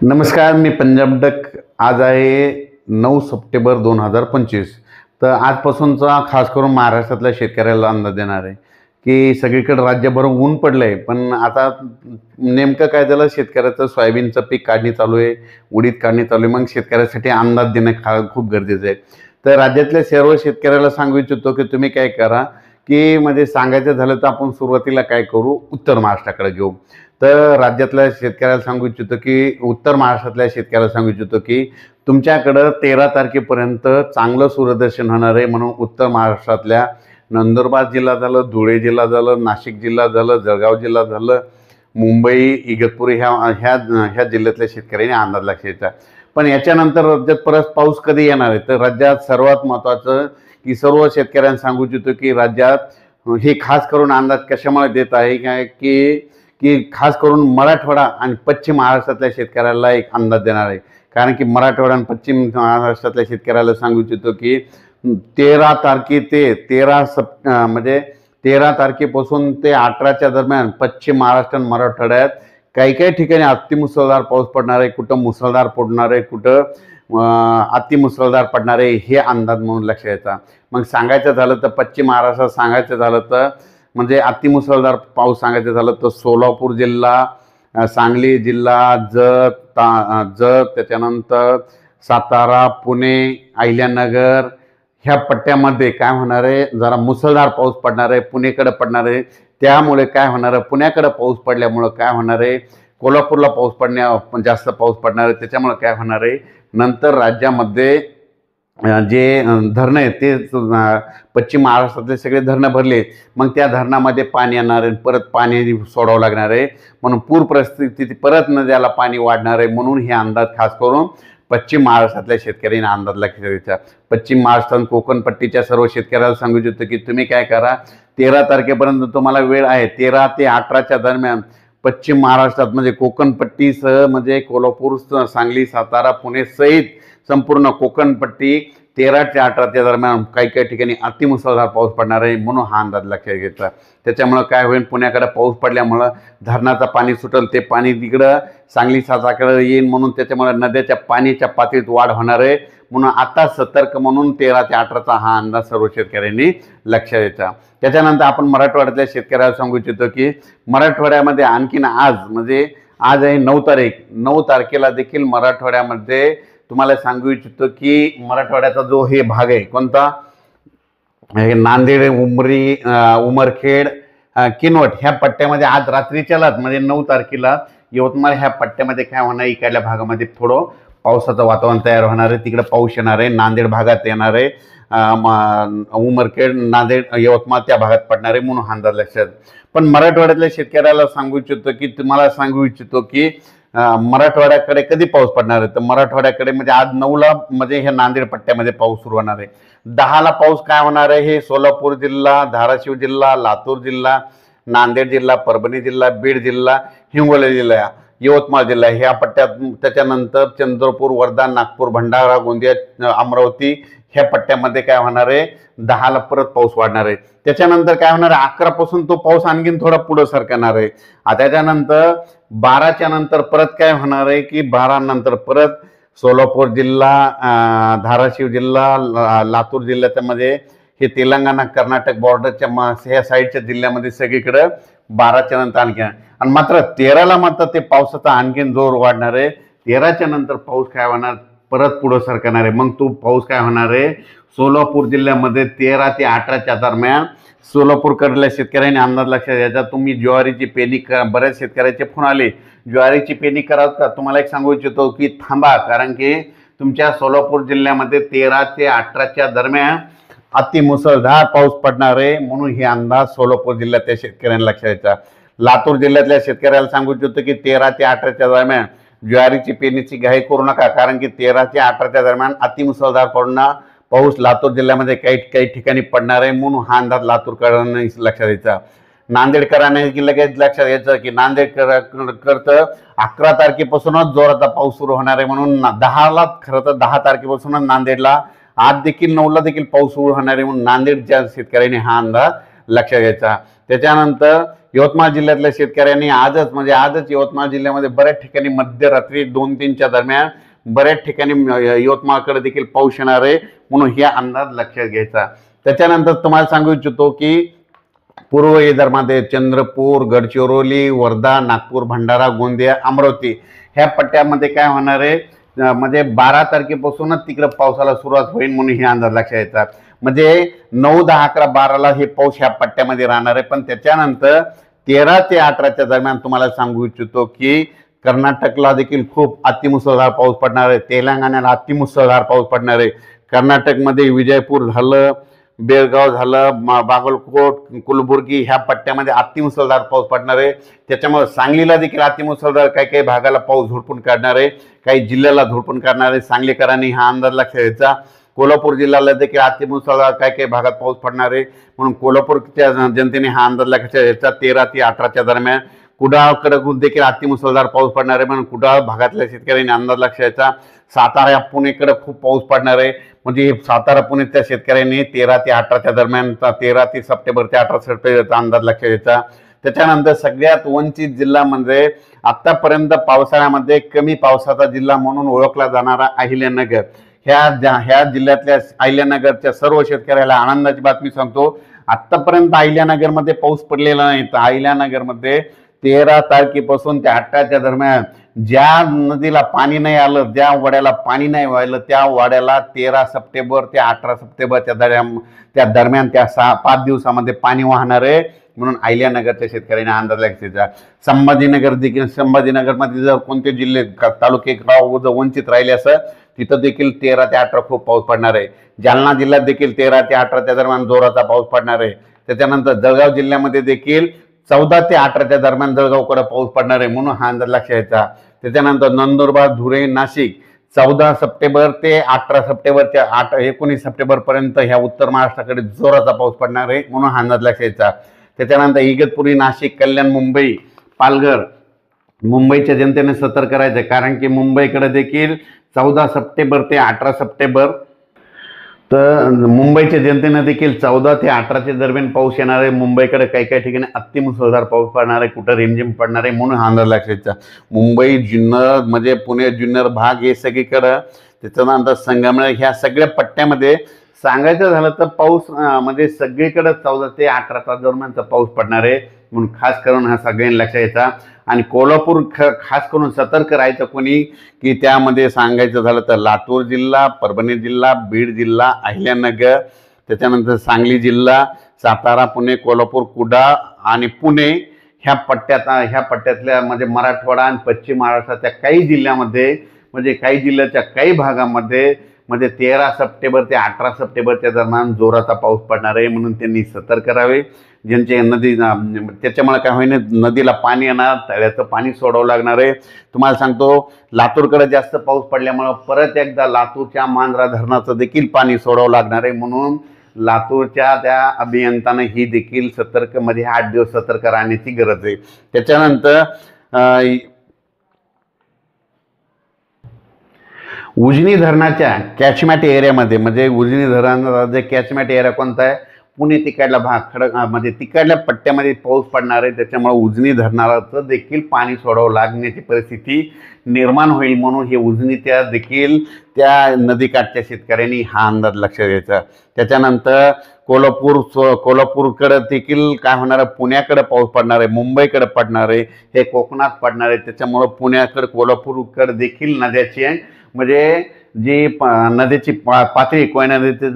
नमस्कार, मी पंजाब डक. आज आहे 9 सप्टेंबर 2025. तर आजपासूनचा खास करून महाराष्ट्रातल्या शेतकऱ्याला अंदाज देणार आहे की सगळीकडे राज्यभर ऊन पडलं आहे. पण आता नेमकं काय झालं, शेतकऱ्याचं सोयाबीनचं पीक काढणी चालू आहे, उडीद काढणी चालू आहे. मग शेतकऱ्यासाठी अंदाज देणं खूप गरजेचं आहे. तर राज्यातल्या सर्व शेतकऱ्याला सांगू इच्छितो की तुम्ही काय करा की म्हणजे सांगायचं झालं तर आपण सुरुवातीला काय करू, उत्तर महाराष्ट्राकडे घेऊ. तर राज्यातल्या शेतकऱ्याला सांगू इच्छितो की उत्तर महाराष्ट्रातल्या शेतकऱ्याला सांगू इच्छितो की तुमच्याकडं 13 तारखेपर्यंत चांगलं सूर्यदर्शन होणार आहे. म्हणून उत्तर महाराष्ट्रातल्या नंदुरबार जिल्हा झालं, धुळे जिल्हा झालं, नाशिक जिल्हा झालं, जळगाव जिल्हा झालं, मुंबई, इगतपुरी ह्या ह्या ह्या जिल्ह्यातल्या शेतकऱ्यांनी अंदाज लक्षायचा. पण याच्यानंतर राज्यात परत पाऊस कधी येणार आहे, तर राज्यात सर्वात महत्त्वाचं की सर्व शेतकऱ्यांना सांगू इच्छितो की राज्यात हे खास करून अंदाज कशामुळे देत आहे काय की की खास करून मराठवाडा आणि पश्चिम महाराष्ट्रातल्या शेतकऱ्याला एक अंदाज देणार आहे. कारण की मराठवाडा आणि पश्चिम महाराष्ट्रातल्या शेतकऱ्याला सांगू इच्छितो की 13 तारखे ते 13 तारखेपासून ते 18च्या दरम्यान पश्चिम महाराष्ट्र आणि मराठवाड्यात काही काही ठिकाणी अतिमुसळधार पाऊस पडणार आहे, कुठं मुसळधार पडणार आहे, कुठं अतिमुसळधार पडणार आहे, हे अंदाज म्हणून लक्षात येतात. मग सांगायचं झालं तर पश्चिम महाराष्ट्रात सांगायचं झालं तर म्हणजे अतिमुसळधार पाऊस सांगायचं झालं तर सोलापूर जिल्हा, सांगली जिल्हा, जत, त्याच्यानंतर सातारा, पुणे, अहिल्यानगर ह्या पट्ट्यामध्ये काय होणार आहे, जरा मुसळधार पाऊस पडणार आहे, पुणेकडे पडणार आहे. त्यामुळे काय होणार आहे, पुण्याकडे पाऊस पडल्यामुळं काय होणार आहे, कोल्हापूरला जास्त पाऊस पडणार आहे. त्याच्यामुळे काय होणार आहे, नंतर राज्यामध्ये जे धरणं आहेत ते पश्चिम महाराष्ट्रातले सगळे धरणं भरले. मग त्या धरणामध्ये पाणी येणार आहे, परत पाणी सोडावं लागणार आहे. म्हणून पूर परिस्थिती परत नद्याला पाणी वाढणार आहे. म्हणून हे अंदाज खास करून पश्चिम महाराष्ट्रातल्या शेतकऱ्यांना अंदाज लक्षात द्यायचा. पश्चिम महाराष्ट्र कोकण पट्टीच्या सर्व शेतकऱ्याला सांगू इच्छितो की तुम्ही काय करा, 13 तारखेपर्यंत तुम्हाला वेळ आहे. 13 ते 18च्या दरम्यान पश्चिम महाराष्ट्रात म्हणजे कोकणपट्टीसह म्हणजे कोल्हापूर, सांगली, सातारा, पुणे सहित संपूर्ण कोकणपट्टी 13 ते 18च्या दरम्यान काही काही ठिकाणी अतिमुसळधार पाऊस पडणार आहे. म्हणून हा अंदाज लक्षात घेतला. त्याच्यामुळं काय होईल, पुण्याकडे पाऊस पडल्यामुळं धरणाचं पाणी सुटेल, ते पाणी तिकडं सांगली साताराकडे येईल. म्हणून त्याच्यामुळे नद्याच्या पाण्याच्या पातळीत वाढ होणार आहे. म्हणून आता सतर्क म्हणून 13 ते 18चा हा अंदाज सर्व शेतकऱ्यांनी लक्षात द्यायचा. त्याच्यानंतर आपण मराठवाड्यातल्या शेतकऱ्याला सांगू इच्छितो की मराठवाड्यामध्ये आणखीन आज म्हणजे आज आहे 9 तारीख, 9 तारखेला देखील मराठवाड्यामध्ये तुम्हाला सांगू इच्छितो की मराठवाड्याचा जो हे भाग आहे कोणता, नांदेड, उमरी, उमरखेड, किनवट ह्या पट्ट्यामध्ये आज रात्रीच्यालाच म्हणजे 9 तारखेला यवतमाळ ह्या पट्ट्यामध्ये काय होणार, इकडल्या भागामध्ये थोडं पावसाचं वातावरण तयार होणार आहे. तिकडे पाऊस येणार आहे. नांदेड भागात येणार आहे, उमरखेड, नांदेड, यवतमाळ त्या भागात पडणार आहे. म्हणून अंदाज लक्षात. पण मराठवाड्यातल्या शेतकऱ्याला सांगू इच्छितो की तुम्हाला सांगू इच्छितो की मराठवाड्याकडे कधी पाऊस पडणार आहे, तर मराठवाड्याकडे म्हणजे आज 9ला म्हणजे हे नांदेड पट्ट्यामध्ये पाऊस सुरू होणार आहे. 10ला पाऊस काय होणार आहे, हे सोलापूर जिल्हा, धाराशिव जिल्हा, लातूर जिल्हा, नांदेड जिल्हा, परभणी जिल्हा, बीड जिल्हा, हिंगोली जिल्हा, यवतमाळ जिल्हा ह्या पट्ट्यात. त्याच्यानंतर चंद्रपूर, वर्धा, नागपूर, भंडारा, गोंदिया, अमरावती ह्या पट्ट्यामध्ये काय होणार आहे, 10ला परत पाऊस वाढणार आहे. त्याच्यानंतर काय होणार आहे, 11 पासून तो पाऊस आणखीन थोडा पुढे सरकणार आहे. त्याच्यानंतर 12च्या नंतर परत काय होणार आहे की 12 नंतर परत सोलापूर जिल्हा, धाराशिव जिल्हा, लातूर जिल्ह्यामध्ये हे तेलंगणा कर्नाटक बॉर्डरच्या ह्या साईडच्या जिल्ह्यामध्ये सगळीकडे 12च्या नंतर आणखी. आणि मात्र 13ला मात्र ते पावसाचा आणखीन जोर वाढणार आहे. 13च्या नंतर पाऊस काय होणार, परत पुढे सरकणार आहे. मग तो पाऊस काय होणार आहे, सोलापूर जिल्ह्यामध्ये 13 ते 18च्या दरम्यान सोलापूरकडल्या शेतकऱ्यांनी अंदाज लक्षात द्यायचा. तुम्ही ज्वारीची पेरणी करा. बऱ्याच शेतकऱ्याचे फोन आले, ज्वारीची पेरणी कराल का, तुम्हाला एक सांगू इच्छितो की थांबा. कारण की तुमच्या सोलापूर जिल्ह्यामध्ये 13 ते 18च्या दरम्यान अतिमुसळधार पाऊस पडणार आहे. म्हणून हे अंदाज सोलापूर जिल्ह्यातल्या शेतकऱ्यांना लक्षात द्यायचा. लातूर जिल्ह्यातल्या शेतकऱ्याला सांगू इच्छितो की 13 ते 18च्या दरम्यान ज्वारीची पेरणीची घाई करू नका. कारण की 13 ते 18च्या दरम्यान अतिमुसळधार पाऊस लातूर जिल्ह्यामध्ये काही ठिकाणी पडणार आहे. म्हणून हा अंदाज लातूरकरांनी लक्षात द्यायचा. नांदेडकरांनी लगेच लक्षात घ्यायचं की नांदेडकरचं 11 तारखेपासूनच जोराचा पाऊस सुरू होणार आहे. म्हणून 10ला खरं तर 10 तारखेपासूनच नांदेडला आज देखील 9ला देखील पाऊस सुरू होणार आहे. म्हणून नांदेडच्या शेतकऱ्यांनी हा अंदाज लक्षात घ्यायचा। त्याच्यानंतर यवतमाळ जिल्ह्यातल्या शेतकऱ्यांनी आजच यवतमाळ जिल्ह्यामध्ये बऱ्याच ठिकाणी मध्यरात्री 2-3च्या दरम्यान बऱ्याच ठिकाणी यवतमाळकडे देखील पाऊस येणार आहे, म्हणून हे अंदाज लक्षात घ्यायचा। त्याच्यानंतर तुम्हाला सांगू इच्छितो की पूर्व विदर्भामध्ये चंद्रपूर, गडचिरोली, वर्धा, नागपूर, भंडारा, गोंदिया, अमरावती ह्या पट्ट्यामध्ये काय होणार आहे, म्हणजे 12 तारखेपासूनच तिकडे पावसाला सुरुवात होईल, म्हणून हे अंदाज लक्षात घ्यायचा। म्हणजे 9, 10, 11, 12ला हे पाऊस ह्या पट्ट्यामध्ये राहणार आहे। पण त्याच्यानंतर 13 ते 18च्या दरम्यान तुम्हाला सांगू इच्छितो की कर्नाटकला देखील खूप अतिमुसळधार पाऊस पडणार आहे, तेलंगणाला अतिमुसळधार पाऊस पडणार आहे। कर्नाटकमध्ये विजयपूर झालं, बेळगाव झालं, बागलकोट, कुलबुर्गी ह्या पट्ट्यामध्ये अतिमुसळधार पाऊस पडणार आहे। त्याच्यामुळे सांगलीला देखील अतिमुसळधार काही भागाला पाऊस झोडपून काढणार आहे, काही जिल्ह्याला झोडपून काढणार आहे। सांगलीकरांनी हा अंदाज लक्षात घ्यायचा। कोल्हापूर जिल्ह्याला देखील अतिमुसळधार काही भागात पाऊस पडणार आहे, म्हणून कोल्हापूरच्या जनतेने हा अंदाज लक्षात घ्यायचा। 13 ते 18च्या दरम्यान कुडाळकडे देखील अतिमुसळधार पाऊस पडणार आहे, म्हणून कुडाळ भागातल्या शेतकऱ्यांनी अंदाज लक्षात घ्यायचा। सातारा पुणेकडे खूप पाऊस पडणार आहे, म्हणजे सातारा पुणेच्या शेतकऱ्यांनी 13 ते 18च्या दरम्यान 13 ते सप्टेंबर ते 18 सप्टेंबरचा अंदाज लक्षात घ्यायचा। त्याच्यानंतर सगळ्यात वंचित जिल्हा म्हणजे आतापर्यंत पावसाळ्यामध्ये कमी पावसाचा जिल्हा म्हणून ओळखला जाणारा अहिल्यानगर, ह्या जिल्ह्यातल्या अहिल्यानगरच्या सर्व शेतकऱ्याला आनंदाची बातमी सांगतो। आतापर्यंत अहिल्यानगरमध्ये पाऊस पडलेला नाही, तर अहिल्यानगरमध्ये 13 तारखेपासून ते 18च्या दरम्यान ज्या नदीला पाणी नाही आलं, ज्या वाड्याला पाणी नाही वाहिलं, त्या वाड्याला 13 सप्टेंबर ते 18 सप्टेंबरच्या दरम्यान त्या 5 दिवसामध्ये पाणी वाहणार आहे, म्हणून अहिल्यानगरच्या शेतकऱ्यांनी अंदाज लक्षात। संभाजीनगरमध्ये जर कोणते जिल्हे तालुके गाव वंचित राहिले असं तिथं देखील 13 ते 18 खूप पाऊस पडणार आहे। जालना जिल्ह्यात देखील 13 ते 18च्या दरम्यान जोराचा पाऊस पडणार आहे। त्याच्यानंतर जळगाव जिल्ह्यामध्ये देखील 14 ते 18च्या दरम्यान जळगावकडे पाऊस पडणार आहे, म्हणून हा अंदाज लक्षात घ्यायचा। त्याच्यानंतर नंदुरबार, धुळे, नाशिक 14 सप्टेंबर ते 18 सप्टेंबरच्या 19 सप्टेंबर पर्यंत ह्या उत्तर महाराष्ट्राकडे जोराचा पाऊस पडणार आहे, म्हणून हा अंदाज लक्षात घ्यायचा। त्याच्यानंतर इगतपुरी, नाशिक, कल्याण, मुंबई, पालघर, मुंबईच्या जनतेने सतर्क करायचं, कारण की मुंबईकडे देखील 14 सप्टेंबर ते 18 सप्टेंबर तर मुंबईच्या जनतेने देखील 14 ते 18च्या दरम्यान पाऊस येणार आहे। मुंबईकडे काही ठिकाणी अतिमुसळधार पाऊस पडणार आहे, कुठं रिमझिम पडणार आहे, म्हणून हा अंदाज लक्षात घ्यायचा। मुंबई, जुन्नर म्हणजे पुणे जुन्नर भाग हे सगळीकडं, त्याच्यानंतर संगमनेर ह्या सगळ्या पट्ट्यामध्ये सांगायचं झालं तर पाऊस म्हणजे सगळीकडे 14 ते 18च्या दरम्यानचा पाऊस पडणार आहे, म्हणून खास करून हा सगळ्यांनी लक्षात घ्यायचा। आणि कोल्हापूर खास करून सतर्क राहायचं कोणी की त्यामध्ये सांगायचं झालं तर लातूर जिल्हा, परभणी जिल्हा, बीड जिल्हा, अहिल्यानगर, त्याच्यानंतर सांगली जिल्हा, सातारा, पुणे, कोल्हापूर, कुडाळ आणि पुणे ह्या पट्ट्यातल्या म्हणजे मराठवाडा आणि पश्चिम महाराष्ट्राच्या काही जिल्ह्यामध्ये म्हणजे काही जिल्ह्याच्या काही भागामध्ये म्हणजे 13 सप्टेंबर ते 18 सप्टेंबरच्या दरम्यान जोराचा पाऊस पडणार आहे, म्हणून त्यांनी सतर्क राहावे। ज्यांचे नदी त्याच्यामुळे काय होईना नदीला पाणी येणार, तळ्याचं पाणी सोडावं लागणार आहे। तुम्हाला सांगतो लातूरकडे जास्त पाऊस पडल्यामुळे परत एकदा लातूरच्या मांजरा धरणाचं देखील पाणी सोडावं लागणार आहे, म्हणून लातूरच्या त्या अभियंत्यांना ही देखील 8 दिवस सतर्क राहण्याची गरज आहे। त्याच्यानंतर उजनी धरणाच्या कॅचमेंट एरियामध्ये म्हणजे उजनी धरणाचा जे कॅचमेंट एरिया कोणता आहे, पुणे तिकडला भाग म्हणजे तिकडल्या पट्ट्यामध्ये पाऊस पडणार आहे, त्याच्यामुळे उजनी धरणाचं देखील पाणी सोडावं लागण्याची परिस्थिती निर्माण होईल, म्हणून हे उजनीच्या देखील त्या नदीकाठच्या शेतकऱ्यांनी हा अंदाज लक्षात घ्यायचा। त्याच्यानंतर कोल्हापूरकडे देखील काय होणार आहे, पुण्याकडे पाऊस पडणार आहे, मुंबईकडे पडणार आहे, हे कोकणात पडणार आहे, त्याच्यामुळे पुण्याकडे कोल्हापूरकडे देखील नद्याची म्हणजे जी नदीची पातळी कोयना नदीची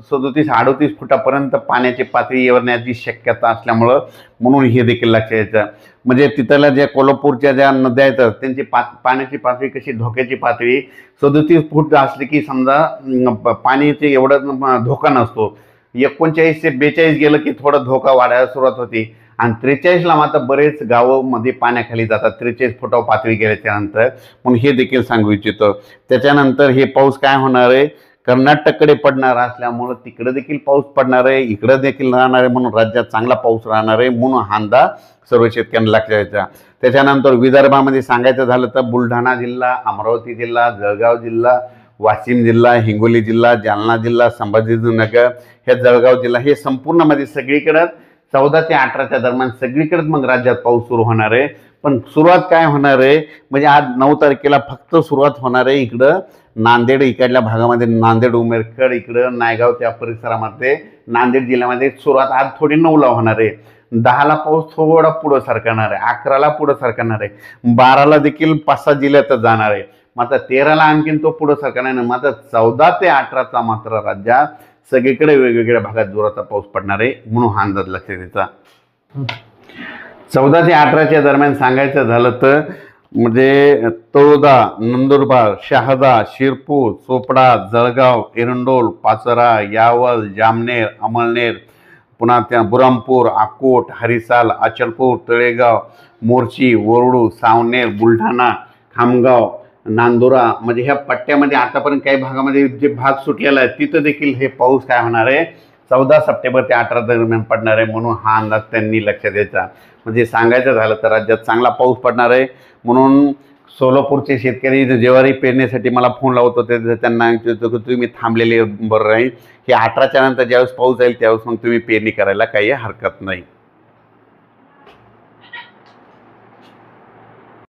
37-38 फुटापर्यंत पाण्याची पातळी येण्याची शक्यता असल्यामुळं म्हणून हे देखील लक्षात घ्यायचं। म्हणजे तिथल्या ज्या कोल्हापूरच्या ज्या नद्या आहेत त्यांची पाण्याची पातळी कशी धोक्याची पातळी 37 फूट असली की समजा पाण्याचे एवढा धोका नसतो, 39 ते 42 गेलं की थोडा धोका वाढायला सुरुवात होती, आणि 43ला मात्र बरेच गावामध्ये पाण्याखाली जातात 43 फुटावर पातळी गेल्याच्या नंतर, म्हणून हे देखील सांगू इच्छितो। त्याच्यानंतर हे पाऊस काय होणार आहे, कर्नाटककडे पडणार असल्यामुळे तिकडे देखील पाऊस पडणार आहे, इकडे देखील राहणार आहे, म्हणून राज्यात चांगला पाऊस राहणार आहे, म्हणून हा अंदाज सर्व शेतकऱ्यांना लक्षात घ्यायचा। त्याच्यानंतर विदर्भामध्ये सांगायचं झालं तर बुलढाणा जिल्हा, अमरावती जिल्हा, जळगाव जिल्हा, वाशिम जिल्हा, हिंगोली जिल्हा, जालना जिल्हा, संभाजीनगर, हे जळगाव जिल्हा, हे संपूर्ण मध्ये सगळीकडे 14 ते 18च्या दरम्यान सगळीकडे मग राज्यात पाऊस सुरू होणार आहे. पण सुरुवात काय होणार आहे म्हणजे आज 9 तारखेला फक्त सुरुवात होणार आहे इकडं नांदेड इकडल्या भागामध्ये, नांदेड उमेरखेड इकडं नायगाव त्या परिसरामध्ये, नांदेड जिल्ह्यामध्ये सुरुवात आज थोडी 9ला होणार आहे. 10ला पाऊस थोडा पुढं सरकणार आहे, 11ला पुढं सरकणार आहे, 12ला देखील 5-6 जिल्ह्यातच जाणार आहे. मात्र 13ला आणखीन तो पुढं सरकणार नाही. मात्र 14 ते 18चा मात्र राज्यात सगळीकडे वेगवेगळ्या भागात जोराचा पाऊस पडणार आहे, म्हणून हा अंदाज लक्षात द्यायचा. 14 ते 18च्या दरम्यान सांगायचं झालं तर म्हणजे तळोदा, नंदुरबार, शहादा, शिरपूर, चोपडा, जळगाव, एरंडोल, पाचोरा, यावल, जामनेर, अमळनेर, पुन्हा त्या बुरामपूर, अकोट, हरिसाल, अचलपूर, तळेगाव, मोर्शी, वरळू, सावनेर, बुलढाणा, खामगाव, नांदुरा, म्हणजे ह्या पट्ट्यामध्ये आतापर्यंत काही भागामध्ये जे भाग सुटलेला आहे तिथं देखील हे पाऊस काय होणार आहे 14 सप्टेंबर ते 18 दरम्यान पडणार आहे, म्हणून हा अंदाज त्यांनी लक्षात द्यायचा. म्हणजे सांगायचं झालं तर राज्यात चांगला पाऊस पडणार आहे. म्हणून सोलापूरचे शेतकरी ज्वारी पेरण्यासाठी मला फोन लावत होते, त्यांना तुम्ही थांबलेले बरं राहील, हे 18च्या नंतर ज्यावेळेस पाऊस जाईल त्यावेळेस मग तुम्ही पेरणी करायला काही हरकत नाही.